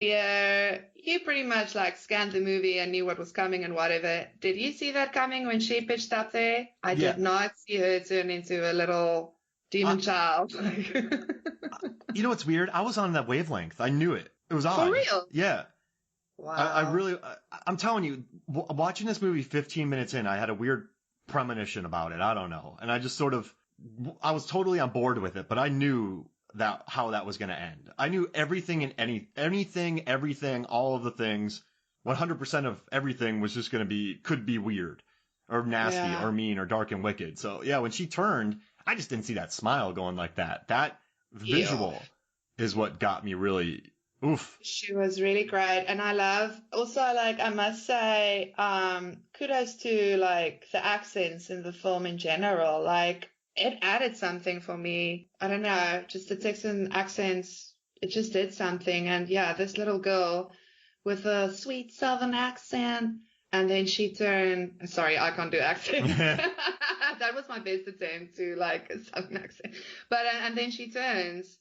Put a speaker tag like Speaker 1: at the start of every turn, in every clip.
Speaker 1: Yeah, you pretty much like scanned the movie and knew what was coming and whatever. Did you see that coming when she pitched up there? I
Speaker 2: Yeah.
Speaker 1: did not see her turn into a little
Speaker 2: I,
Speaker 1: demon child.
Speaker 2: you know what's weird? I was on that wavelength. I knew it. It was
Speaker 1: For
Speaker 2: odd.
Speaker 1: real?
Speaker 2: Yeah. I
Speaker 1: Wow.
Speaker 2: really, I'm telling you, watching this movie 15 minutes in, I had a weird premonition about it. I don't know. And I just sort of, I was totally on board with it, but I knew that how that was going to end. I knew everything and anything, everything, all of the things, 100% of everything was just going to be, could be weird or nasty or
Speaker 1: Yeah.
Speaker 2: mean or dark and wicked. So yeah, when she turned, I just didn't see that smile going like that. That
Speaker 1: Ew.
Speaker 2: visual is what got me really, oof.
Speaker 1: She was really great. And I love also like I must say, kudos to like the accents in the film in general. Like it added something for me. I don't know, just the Texan accents, it just did something. And yeah, this little girl with a sweet southern accent. And then she turned, sorry, I can't do accents. That was my best attempt to like a southern accent. But, and then she turns.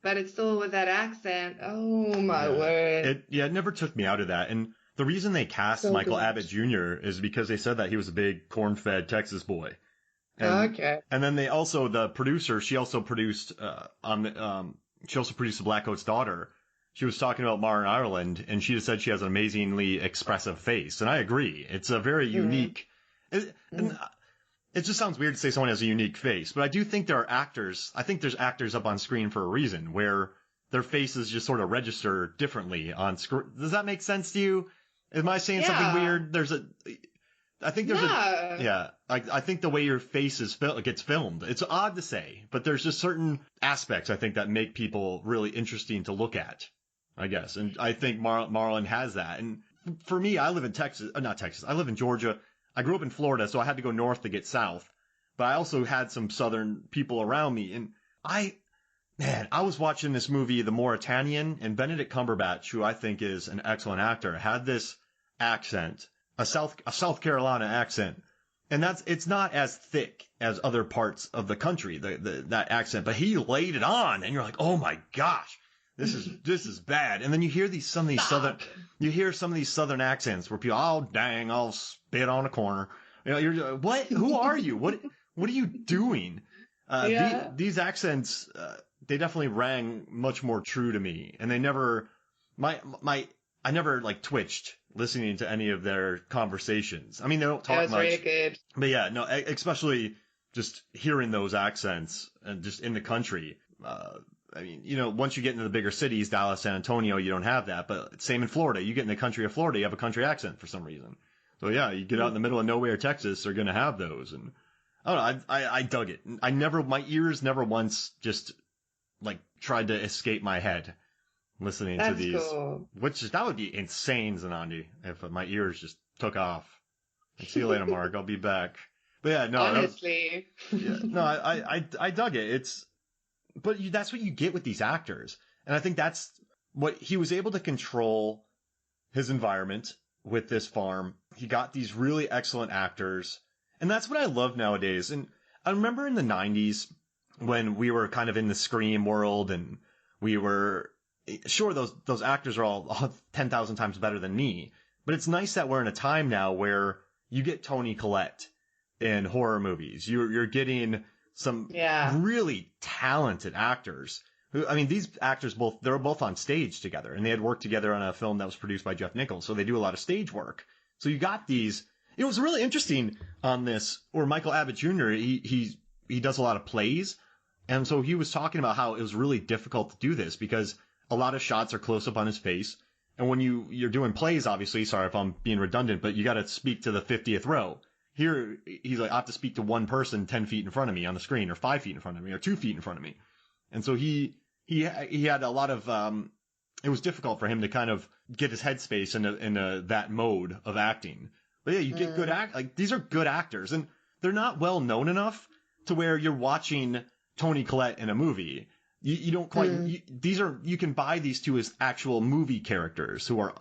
Speaker 1: But it's still with that accent. Oh my
Speaker 2: Yeah.
Speaker 1: word.
Speaker 2: It never took me out of that. And the reason they cast
Speaker 1: So
Speaker 2: Michael
Speaker 1: good.
Speaker 2: Abbott Jr. is because they said that he was a big corn-fed Texas boy. And
Speaker 1: Okay.
Speaker 2: and then they also the producer, she also produced she also produced The Black Coat's Daughter. She was talking about Mara Ireland, and she just said she has an amazingly expressive face, and I agree. It's a very
Speaker 1: Mm,
Speaker 2: unique. And
Speaker 1: mm.
Speaker 2: it just sounds weird to say someone has a unique face, but I do think there are actors. I think there's actors up on screen for a reason where their faces just sort of register differently on screen. Does that make sense to you? Am I saying something
Speaker 1: Yeah.
Speaker 2: weird? I think there's a,
Speaker 1: No.
Speaker 2: yeah, I think the way your face gets filmed, it's odd to say, but there's just certain aspects I think that make people really interesting to look at, I guess. And I think Marlon has that. And for me, I live in Texas, not Texas, I live in Georgia. I grew up in Florida, so I had to go north to get south. But I also had some southern people around me. And I was watching this movie, The Mauritanian, and Benedict Cumberbatch, who I think is an excellent actor, had this accent, a South Carolina accent, and it's not as thick as other parts of the country, that accent, but he laid it on, and you're like, oh my gosh, this is bad. And then you hear
Speaker 1: Stop.
Speaker 2: some of these southern accents where people, oh dang, I'll spit on a corner. You know, you're what? Who are you? What are you doing?
Speaker 1: Yeah.
Speaker 2: These accents, they definitely rang much more true to me, and they never, my, I never like twitched listening to any of their conversations. I mean, they don't
Speaker 1: It
Speaker 2: talk
Speaker 1: was really
Speaker 2: much,
Speaker 1: good.
Speaker 2: but yeah, no, especially just hearing those accents and just in the country. I mean, once you get into the bigger cities, Dallas, San Antonio, you don't have that. But same in Florida. You get in the country of Florida, you have a country accent for some reason. So yeah, you get out in the middle of nowhere, Texas, they're gonna have those. And I don't know, I dug it. My ears never once just like tried to escape my head listening to
Speaker 1: That's
Speaker 2: these,
Speaker 1: cool.
Speaker 2: which that would be insane, Zanandi, if my ears just took off. Like, see you later, Mark. I'll be back. But yeah, no,
Speaker 1: Honestly.
Speaker 2: yeah, no, I dug it. That's what you get with these actors, and I think that's what he was able to control his environment with this farm. He got these really excellent actors, and that's what I love nowadays. And I remember in the '90s when we were kind of in the Scream world, and we were sure those actors are all 10,000 times better than me. But it's nice that we're in a time now where you get Toni Collette in horror movies. You're getting some
Speaker 1: Yeah.
Speaker 2: really talented actors. I mean, these actors they're both on stage together, and they had worked together on a film that was produced by Jeff Nichols, so they do a lot of stage work. So you got these. It was really interesting on this, where Michael Abbott Jr. He does a lot of plays, and so he was talking about how it was really difficult to do this because a lot of shots are close up on his face, and when you're doing plays, obviously, sorry if I'm being redundant, but you got to speak to the 50th row. Here, he's like, I have to speak to one person 10 feet in front of me on the screen, or 5 feet in front of me, or 2 feet in front of me. And so he had a lot of it was difficult for him to kind of get his headspace in that mode of acting. But yeah, you get good
Speaker 1: Mm,
Speaker 2: like these are good actors, and they're not well known enough to where you're watching Toni Collette in a movie. You don't quite
Speaker 1: mm.
Speaker 2: these are you can buy these two as actual movie characters who are.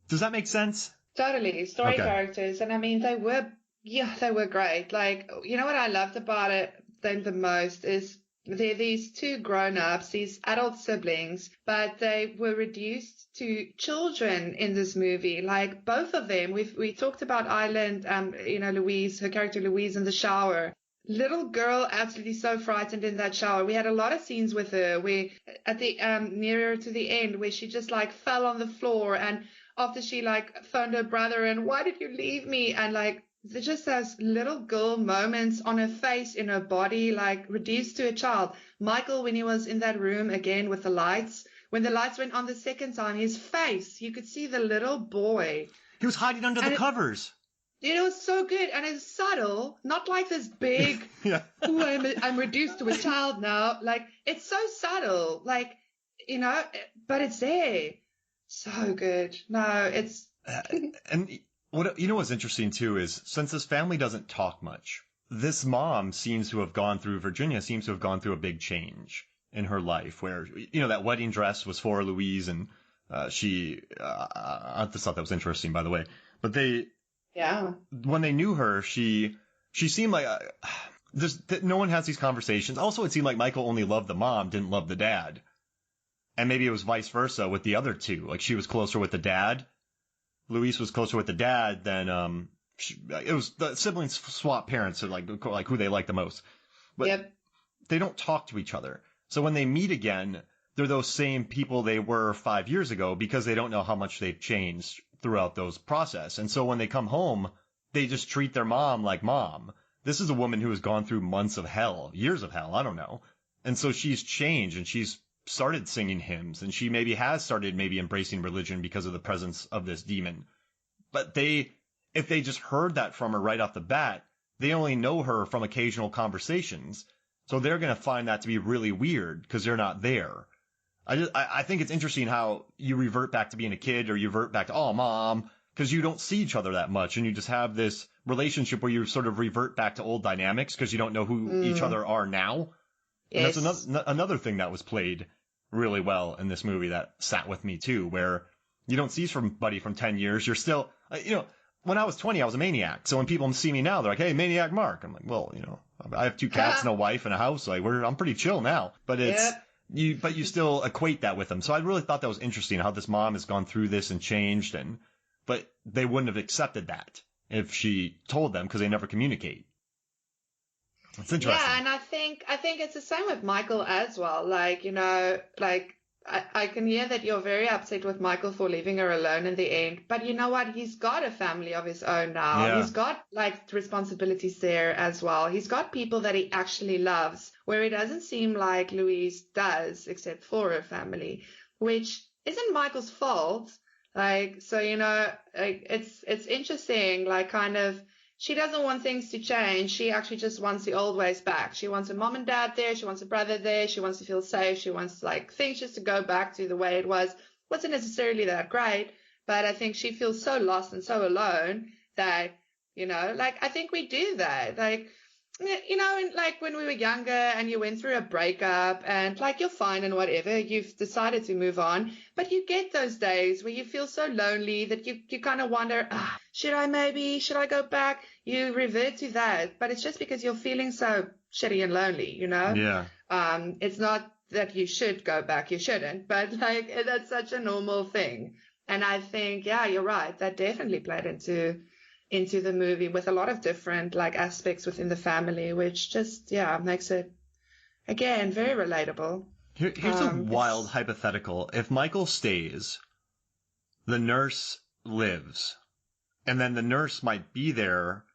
Speaker 2: Does that make sense?
Speaker 1: Totally. Story
Speaker 2: Okay.
Speaker 1: characters. And I mean, yeah, they were great. Like, you know what I loved about them the most is they're these two grown-ups, these adult siblings, but they were reduced to children in this movie. Like both of them, we talked about Island, Louise, her character Louise in the shower. Little girl, absolutely so frightened in that shower. We had a lot of scenes with her where at the nearer to the end where she just like fell on the floor, and after she like phoned her brother and why did you leave me, and like there's just those little girl moments on her face, in her body, like reduced to a child. Michael, when he was in that room again with the lights, when the lights went on the second time, his face, you could see the little boy.
Speaker 2: He was hiding under the covers.
Speaker 1: It was so good, and it's subtle, not like this big,
Speaker 2: yeah.
Speaker 1: Ooh, I'm reduced to a child now. Like, it's so subtle, like, but it's there. So good. No, it's...
Speaker 2: and what's interesting, too, is since this family doesn't talk much, this mom Virginia seems to have gone through a big change in her life where, that wedding dress was for Louise, and I just thought that was interesting, by the way. But when they knew her, she seemed like no one has these conversations. Also, it seemed like Michael only loved the mom, didn't love the dad. And maybe it was vice versa with the other two. Like she was closer with the dad. Louise was closer with the dad than it was the siblings swap parents, so like who they like the most. But they don't talk to each other. So when they meet again, they're those same people they were 5 years ago because they don't know how much they've changed throughout those process. And so when they come home, they just treat their mom like mom. This is a woman who has gone through months of hell, years of hell, I don't know. And so she's changed, and she's started singing hymns, and she has started embracing religion because of the presence of this demon. But if they just heard that from her right off the bat, they only know her from occasional conversations. So they're going to find that to be really weird because they're not there. I think it's interesting how you revert back to being a kid, or you revert back to, oh, mom, because you don't see each other that much, and you just have this relationship where you sort of revert back to old dynamics because you don't know who each other are now. Yes. And that's another thing that was played really well in this movie that sat with me too, where you don't see somebody from 10 years. You're still, when I was 20, I was a maniac. So when people see me now, they're like, hey, Maniac Mark. I'm like, well, I have 2 cats and a wife and a house. Like I'm pretty chill now, but you still equate that with them. So I really thought that was interesting how this mom has gone through this and changed, but they wouldn't have accepted that if she told them because they never communicate. It's interesting.
Speaker 1: Yeah, and I think it's the same with Michael as well. Like, I can hear that you're very upset with Michael for leaving her alone in the end. But you know what? He's got a family of his own now. Yeah. He's got responsibilities there as well. He's got people that he actually loves, where it doesn't seem like Louise does, except for her family, which isn't Michael's fault. It's interesting, kind of, she doesn't want things to change. She actually just wants the old ways back. She wants her mom and dad there. She wants a brother there. She wants to feel safe. She wants things just to go back to the way it was. Wasn't necessarily that great, but I think she feels so lost and so alone that, I think we do that. When we were younger and you went through a breakup and you're fine and whatever, you've decided to move on, but you get those days where you feel so lonely that you kind of wonder, should I go back? You revert to that, but it's just because you're feeling so shitty and lonely,
Speaker 2: Yeah.
Speaker 1: It's not that you should go back. You shouldn't, but that's such a normal thing. And I think, yeah, you're right. That definitely played into the movie with a lot of different aspects within the family, which just, makes it, again, very relatable.
Speaker 2: Here's a wild hypothetical. If Michael stays, the nurse lives, and then the nurse might be there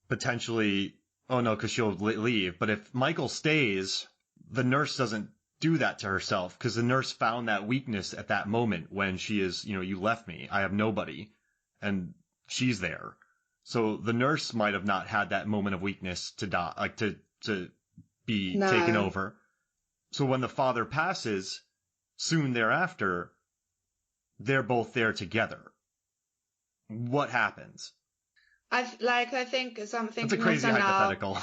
Speaker 2: potentially, because she'll leave. But if Michael stays, the nurse doesn't do that to herself because the nurse found that weakness at that moment when she is, you left me, I have nobody, and she's there. So the nurse might have not had that moment of weakness to die, to be taken over. So when the father passes, soon thereafter, they're both there together. What happens?
Speaker 1: I think something.
Speaker 2: It's a crazy hypothetical.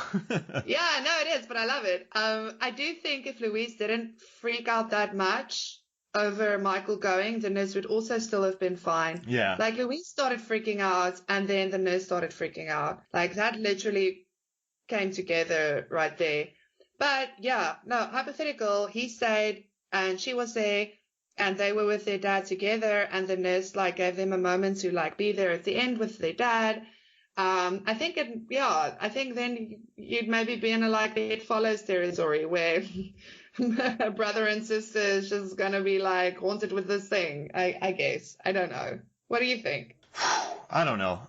Speaker 1: Yeah, no, it is, but I love it. I do think if Louise didn't freak out that much over Michael going, the nurse would also still have been fine.
Speaker 2: Yeah.
Speaker 1: Louise started freaking out, and then the nurse started freaking out. That literally came together right there. But yeah, no, hypothetical, he stayed and she was there and they were with their dad together and the nurse like gave them a moment to like be there at the end with their dad. I think I think then you'd maybe be in a like It Follows territory where brother and sister is just gonna be like haunted with this thing. I guess. I don't know. What do you think?
Speaker 2: I don't know,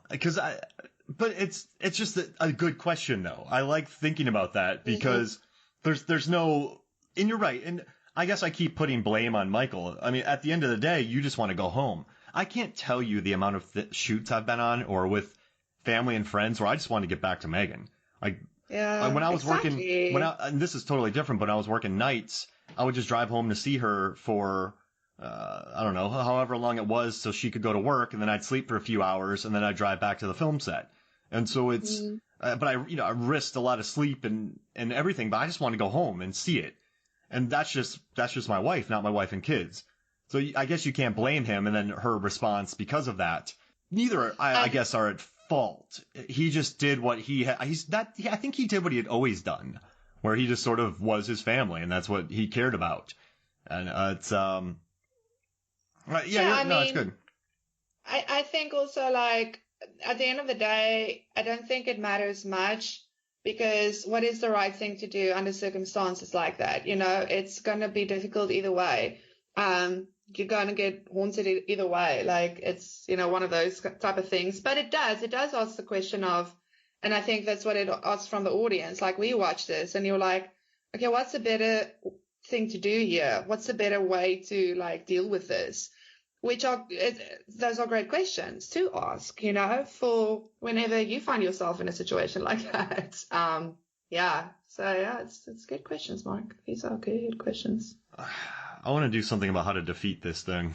Speaker 2: but it's just a good question though. I like thinking about that because there's no, and you're right, and I guess I keep putting blame on Michael. I mean, at the end of the day, you just want to go home. I can't tell you the amount of shoots I've been on or with family and friends where I just want to get back to Megan. Like
Speaker 1: Yeah,
Speaker 2: when I was
Speaker 1: exactly.
Speaker 2: working, and this is totally different, but when I was working nights, I would just drive home to see her for, I don't know, however long it was so she could go to work, and then I'd sleep for a few hours, and then I'd drive back to the film set. And so but I risked a lot of sleep and everything, but I just want to go home and see it. And that's just my wife, not my wife and kids. So I guess you can't blame him, and then her response because of that. Neither, I guess, are at fault. He just did what I think he did what he had always done, where he just sort of was his family, and that's what he cared about. And it's it's good.
Speaker 1: I think also like at the end of the day, I don't think it matters much because what is the right thing to do under circumstances like that? You know, it's gonna be difficult either way. You're gonna get haunted either way. Like it's, one of those type of things. But it does ask the question of, and I think that's what it asks from the audience. Like we watch this and you're like, okay, what's a better thing to do here? What's a better way to like deal with this? Those are great questions to ask, for whenever you find yourself in a situation like that. Yeah. So yeah, it's good questions, Mark. These are good questions.
Speaker 2: I want to do something about how to defeat this thing.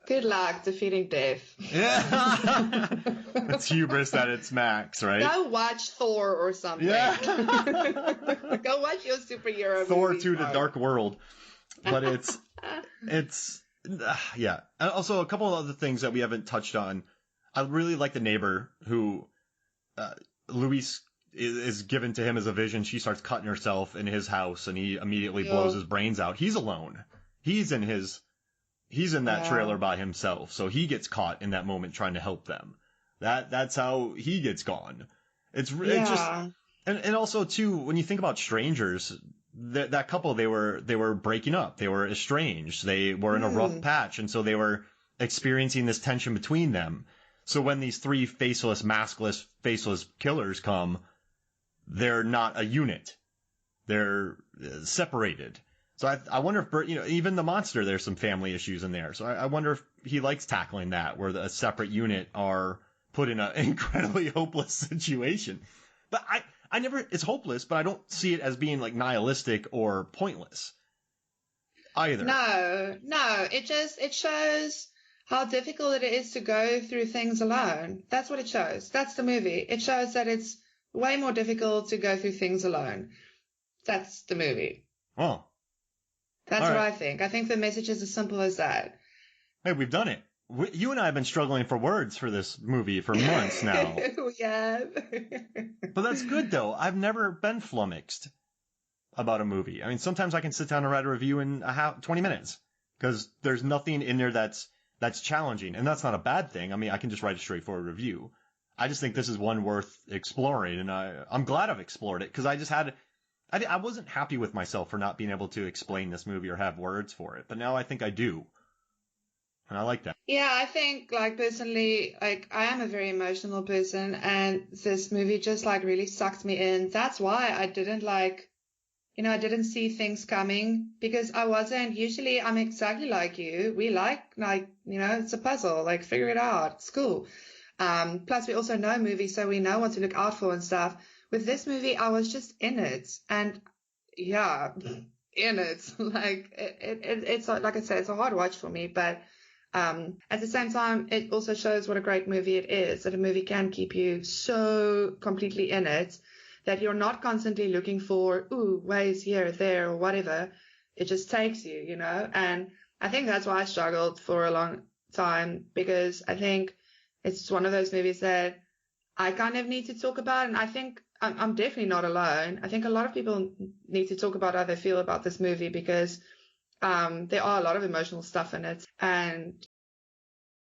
Speaker 1: Good luck defeating death.
Speaker 2: Yeah. It's hubris at its max, right?
Speaker 1: Go watch Thor or something.
Speaker 2: Yeah.
Speaker 1: Go watch your superhero
Speaker 2: Thor
Speaker 1: movies,
Speaker 2: 2
Speaker 1: Mark.
Speaker 2: The Dark World. But yeah. And also a couple of other things that we haven't touched on. I really like the neighbor who, Luis is given to him as a vision. She starts cutting herself in his house and he immediately blows his brains out. He's alone. He's in that trailer by himself. So he gets caught in that moment trying to help them. That's how he gets gone. It's just, and also too, when you think about strangers, that couple, they were breaking up. They were estranged. They were in a rough patch. And so they were experiencing this tension between them. So when these three maskless, faceless killers come, they're not a unit. They're separated. So I wonder if Bert, even the monster, there's some family issues in there. So I wonder if he likes tackling that, where a separate unit are put in an incredibly hopeless situation. But it's hopeless, but I don't see it as being like nihilistic or pointless either.
Speaker 1: No, it shows how difficult it is to go through things alone. That's what it shows. That's the movie. It shows that it's way more difficult to go through things alone. That's the movie.
Speaker 2: Oh.
Speaker 1: That's what I think. I think the message is as simple as that.
Speaker 2: Hey, we've done it. You and I have been struggling for words for this movie for months now.
Speaker 1: We have.
Speaker 2: But that's good, though. I've never been flummoxed about a movie. I mean, sometimes I can sit down and write a review in 20 minutes because there's nothing in there that's challenging. And that's not a bad thing. I mean, I can just write a straightforward review. I just think this is one worth exploring. And I'm glad I've explored it because I wasn't happy with myself for not being able to explain this movie or have words for it. But now I think I do. And I like that.
Speaker 1: Yeah, I think like personally, like I am a very emotional person and this movie just like really sucked me in. That's why I didn't I didn't see things coming because usually I'm exactly like you. We like, it's a puzzle, like figure it out. It's cool. Plus we also know movies, so we know what to look out for and stuff. With this movie, I was just in it and yeah, in it. Like it's like I said, it's a hard watch for me, but at the same time, it also shows what a great movie it is, that a movie can keep you so completely in it that you're not constantly looking for, ways here, there, or whatever. It just takes you, and I think that's why I struggled for a long time because I think it's one of those movies that I kind of need to talk about. And I think I'm definitely not alone. I think a lot of people need to talk about how they feel about this movie because there are a lot of emotional stuff in it. And